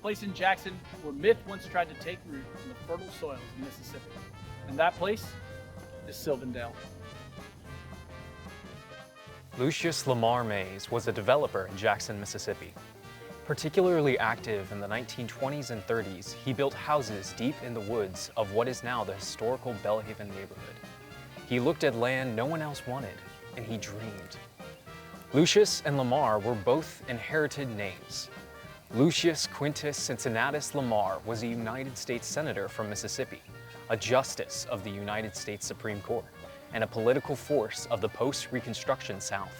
place in Jackson where myth once tried to take root in the fertile soils of Mississippi. And that place is Sylvandale. Lucius Lamar Mays was a developer in Jackson, Mississippi. Particularly active in the 1920s and 30s, he built houses deep in the woods of what is now the historical Belhaven neighborhood. He looked at land no one else wanted, and he dreamed. Lucius and Lamar were both inherited names. Lucius Quintus Cincinnatus Lamar was a United States Senator from Mississippi, a justice of the United States Supreme Court, and a political force of the post-Reconstruction South.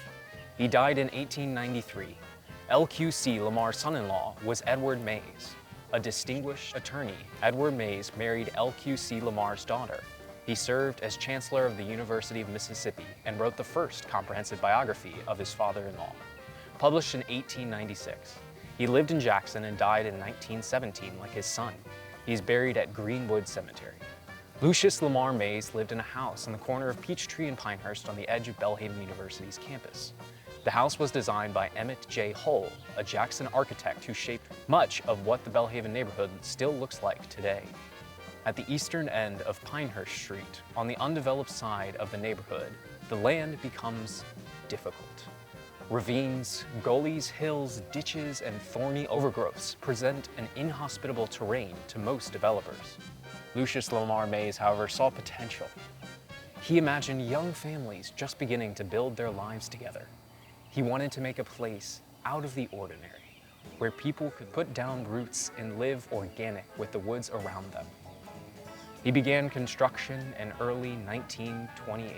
He died in 1893. LQC Lamar's son-in-law was Edward Mays. A distinguished attorney, Edward Mays married LQC Lamar's daughter. He served as Chancellor of the University of Mississippi and wrote the first comprehensive biography of his father-in-law, published in 1896. He lived in Jackson and died in 1917 like his son. He is buried at Greenwood Cemetery. Lucius Lamar Mays lived in a house on the corner of Peachtree and Pinehurst on the edge of Belhaven University's campus. The house was designed by Emmett J. Hull, a Jackson architect who shaped much of what the Belhaven neighborhood still looks like today. At the eastern end of Pinehurst Street, on the undeveloped side of the neighborhood, the land becomes difficult. Ravines, gullies, hills, ditches, and thorny overgrowths present an inhospitable terrain to most developers. Lucius Lamar Mays, however, saw potential. He imagined young families just beginning to build their lives together. He wanted to make a place out of the ordinary, where people could put down roots and live organic with the woods around them. He began construction in early 1928.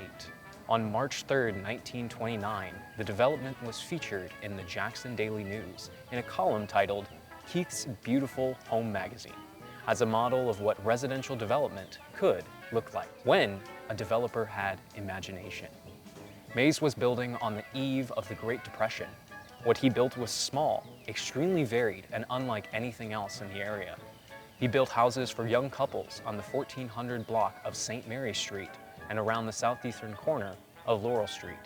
On March 3, 1929, the development was featured in the Jackson Daily News in a column titled "Keith's Beautiful Home Magazine," as a model of what residential development could look like when a developer had imagination. Mays was building on the eve of the Great Depression. What he built was small, extremely varied, and unlike anything else in the area. He built houses for young couples on the 1400 block of St. Mary Street and around the southeastern corner of Laurel Street.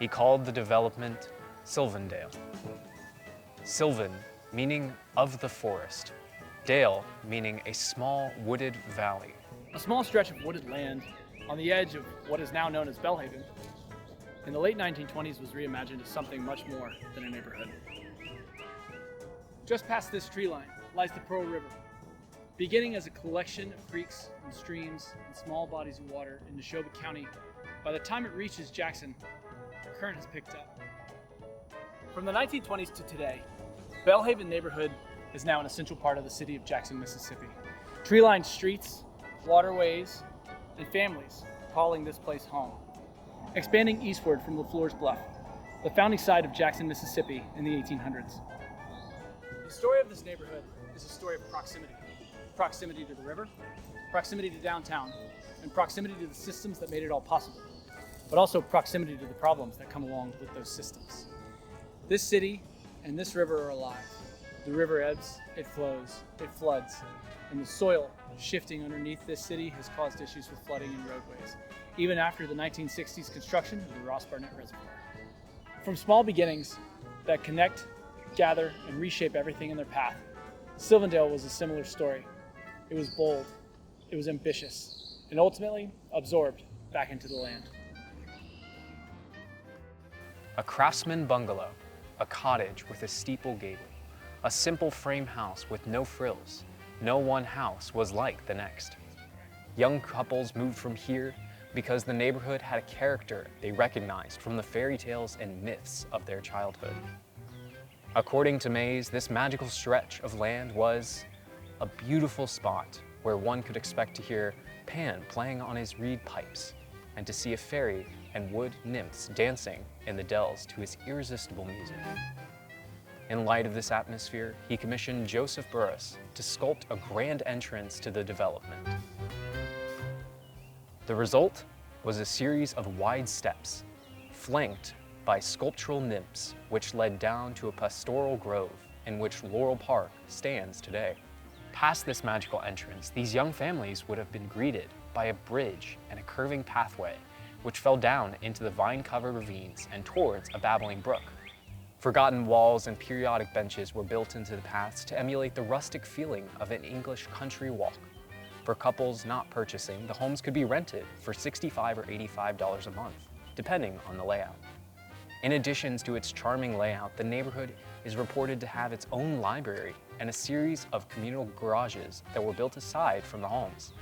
He called the development Sylvandale. Sylvan, meaning of the forest. Dale, meaning a small wooded valley. A small stretch of wooded land on the edge of what is now known as Belhaven, in the late 1920s was reimagined as something much more than a neighborhood. Just past this tree line lies the Pearl River, beginning as a collection of creeks and streams and small bodies of water in Neshoba County. By the time it reaches Jackson, the current has picked up. From the 1920s to today, Belhaven neighborhood is now an essential part of the city of Jackson, Mississippi. Tree-lined streets, waterways, and families calling this place home. Expanding eastward from LaFleur's Bluff, the founding site of Jackson, Mississippi in the 1800s. The story of this neighborhood is a story of proximity. Proximity to the river, proximity to downtown, and proximity to the systems that made it all possible, but also proximity to the problems that come along with those systems. This city and this river are alive. The river ebbs, it flows, it floods, and the soil shifting underneath this city has caused issues with flooding and roadways, even after the 1960s construction of the Ross Barnett Reservoir. From small beginnings that connect, gather, and reshape everything in their path, Sylvandale was a similar story. It was bold, it was ambitious, and ultimately absorbed back into the land. A craftsman bungalow, a cottage with a steeple gable, a simple frame house with no frills. No one house was like the next. Young couples moved from here because the neighborhood had a character they recognized from the fairy tales and myths of their childhood. According to Mays, this magical stretch of land was a beautiful spot where one could expect to hear Pan playing on his reed pipes and to see a fairy and wood nymphs dancing in the dells to his irresistible music. In light of this atmosphere, he commissioned Joseph Burris to sculpt a grand entrance to the development. The result was a series of wide steps, flanked by sculptural nymphs, which led down to a pastoral grove in which Laurel Park stands today. Past this magical entrance, these young families would have been greeted by a bridge and a curving pathway, which fell down into the vine-covered ravines and towards a babbling brook. Forgotten walls and periodic benches were built into the paths to emulate the rustic feeling of an English country walk. For couples not purchasing, the homes could be rented for $65 or $85 a month, depending on the layout. In addition to its charming layout, the neighborhood is reported to have its own library and a series of communal garages that were built aside from the homes,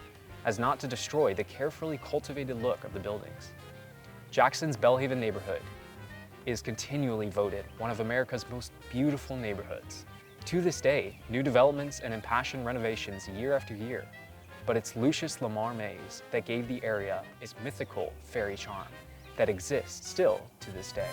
as not to destroy the carefully cultivated look of the buildings. Jackson's Belhaven neighborhood is continually voted one of America's most beautiful neighborhoods. To this day, new developments and impassioned renovations year after year, but it's Lucius Lamar maze that gave the area its mythical fairy charm that exists still to this day.